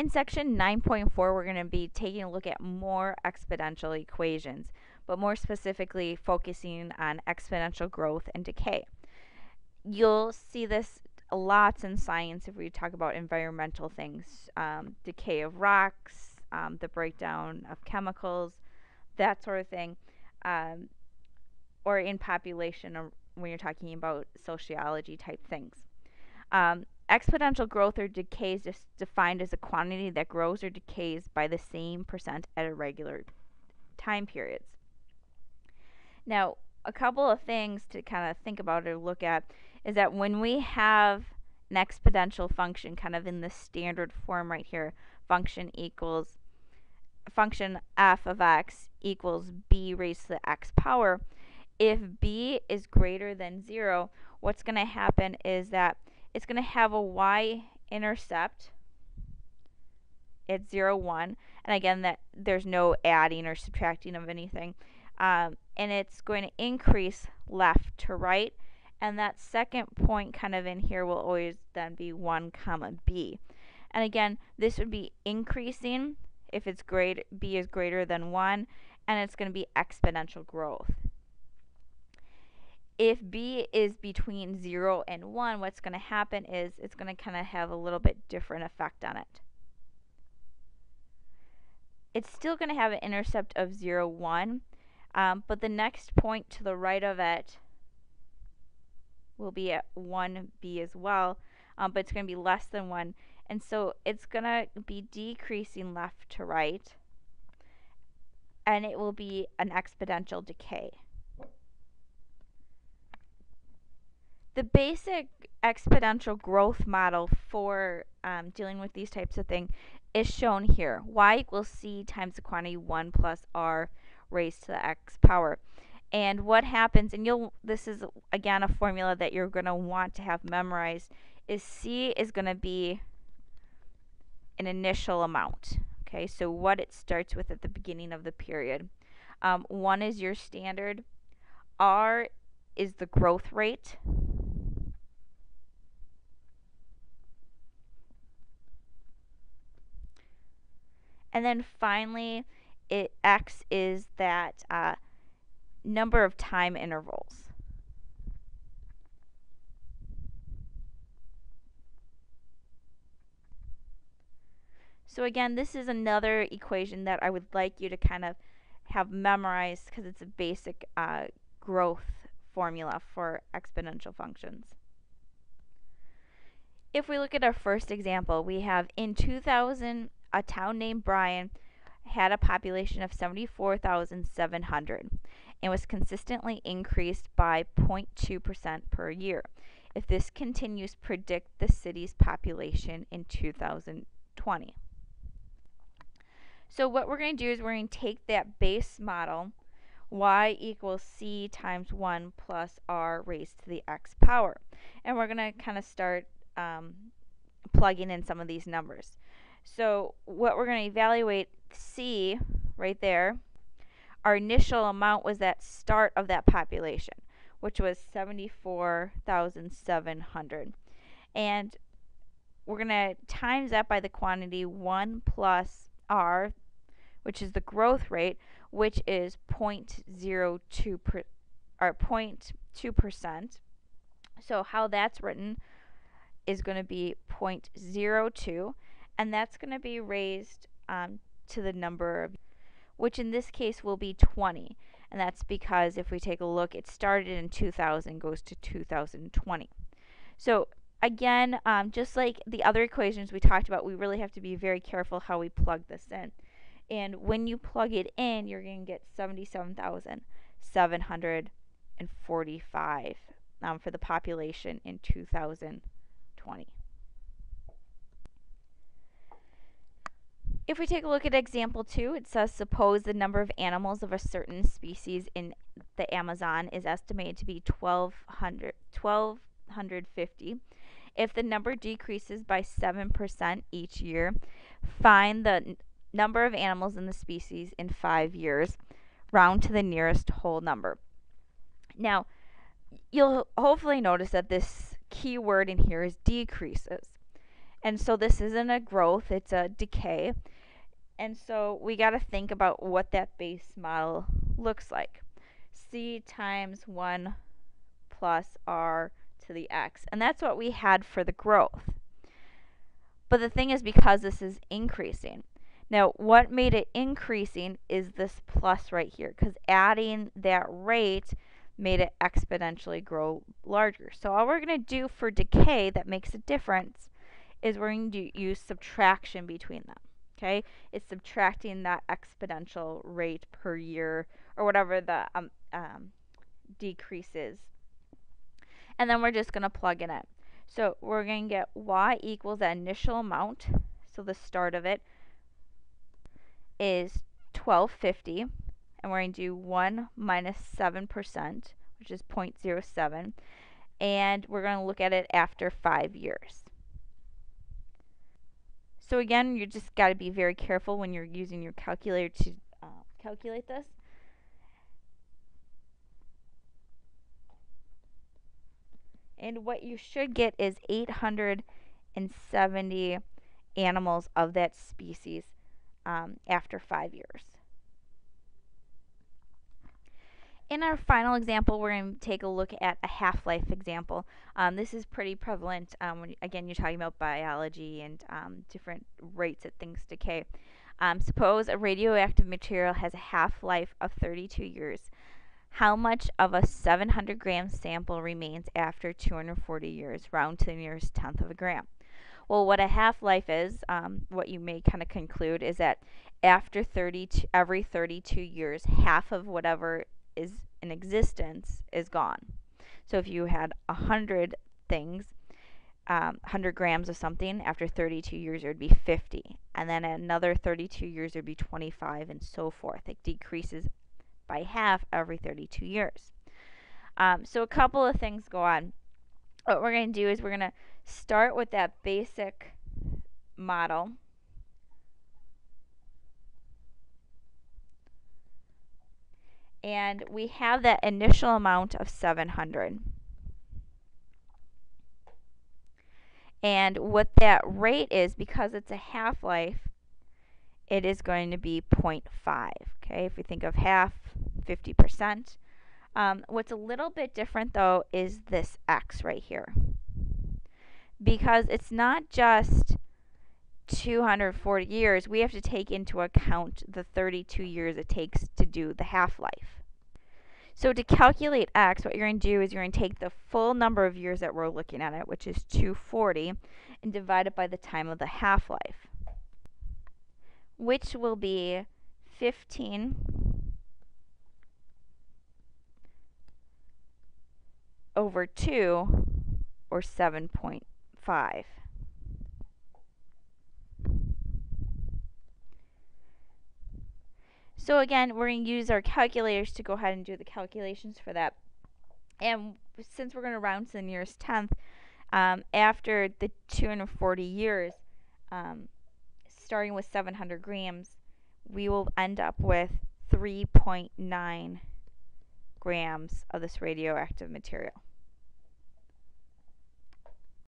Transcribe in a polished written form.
In section 9.4, we're going to be taking a look at more exponential equations, but more specifically focusing on exponential growth and decay. You'll see this lots in science if we talk about environmental things, decay of rocks, the breakdown of chemicals, that sort of thing, or in population, or when you're talking about sociology type things. Exponential growth or decay is just defined as a quantity that grows or decays by the same percent at irregular time periods. Now, a couple of things to kind of think about or look at is that when we have an exponential function kind of in the standard form right here, function f of x equals b raised to the x power, if b is greater than 0, what's going to happen is that it's going to have a y-intercept at 0, 1. And again, that there's no adding or subtracting of anything. And it's going to increase left to right. And that second point kind of in here will always then be 1 comma b. And again, this would be increasing if it's b is greater than 1. And it's going to be exponential growth. If b is between 0 and 1, what's going to happen is it's going to kind of have a little bit different effect on it. It's still going to have an intercept of 0, 1, but the next point to the right of it will be at 1b as well, but it's going to be less than 1. And so it's going to be decreasing left to right, and it will be an exponential decay. The basic exponential growth model for dealing with these types of things is shown here. Y equals c times the quantity 1 plus r raised to the x power. And what happens, and this is again a formula that you're going to want to have memorized, is c is going to be an initial amount. Okay, so what it starts with at the beginning of the period. 1 is your standard. R is the growth rate. And then finally, x is that number of time intervals. So again, this is another equation that I would like you to kind of have memorized because it's a basic growth formula for exponential functions. If we look at our first example, we have in 2000, a town named Bryan had a population of 74,700 and was consistently increased by 0.2% per year. If this continues, predict the city's population in 2020. So what we're going to do is we're going to take that base model, y equals c times 1 plus r raised to the x power. And we're going to kind of start plugging in some of these numbers. So what we're going to evaluate, c right there, our initial amount was that start of that population, which was 74,700. And we're going to times that by the quantity 1 plus r, which is the growth rate, which is 0.2%. So how that's written is going to be 0.02. And that's going to be raised to the number, which in this case will be 20. And that's because if we take a look, it started in 2000, goes to 2020. So again, just like the other equations we talked about, we really have to be very careful how we plug this in. And when you plug it in, you're going to get 77,745 for the population in 2020. If we take a look at example 2, it says suppose the number of animals of a certain species in the Amazon is estimated to be 1,250. If the number decreases by 7% each year, find the number of animals in the species in 5 years, round to the nearest whole number. Now, you'll hopefully notice that this key word in here is decreases. And so this isn't a growth, it's a decay. And so we got to think about what that base model looks like. C times 1 plus r to the x. And that's what we had for the growth. But the thing is, because this is increasing. Now, what made it increasing is this plus right here, because adding that rate made it exponentially grow larger. So all we're going to do for decay that makes a difference is we're going to use subtraction between them. Okay, it's subtracting that exponential rate per year or whatever the decrease is. And then we're just going to plug in it. So we're going to get y equals the initial amount. So the start of it is 1250. And we're going to do 1 minus 7%, which is 0.07. And we're going to look at it after 5 years. So again, you just got to be very careful when you're using your calculator to calculate this. And what you should get is 870 animals of that species after 5 years. In our final example, we're going to take a look at a half-life example. This is pretty prevalent when, again, you're talking about biology and different rates that things decay. Suppose a radioactive material has a half-life of 32 years. How much of a 700 gram sample remains after 240 years, round to the nearest tenth of a gram? Well, what a half-life is, what you may kind of conclude is that after every 32 years, half of whatever is in existence is gone. So if you had 100 things, 100 grams of something, after 32 years it would be 50. And then another 32 years it would be 25 and so forth. It decreases by half every 32 years. So a couple of things go on. What we're going to do is we're going to start with that basic model. And we have that initial amount of 700. And what that rate is, because it's a half-life, it is going to be 0.5. Okay, if we think of half, 50%. What's a little bit different, though, is this x right here. Because it's not just 240 years, we have to take into account the 32 years it takes to do the half-life. So to calculate x, what you're going to do is you're going to take the full number of years that we're looking at it, which is 240, and divide it by the time of the half-life, which will be 15 over 2, or 7.5. So again, we're going to use our calculators to go ahead and do the calculations for that. And since we're going to round to the nearest tenth, after the 240 years, starting with 700 grams, we will end up with 3.9 grams of this radioactive material.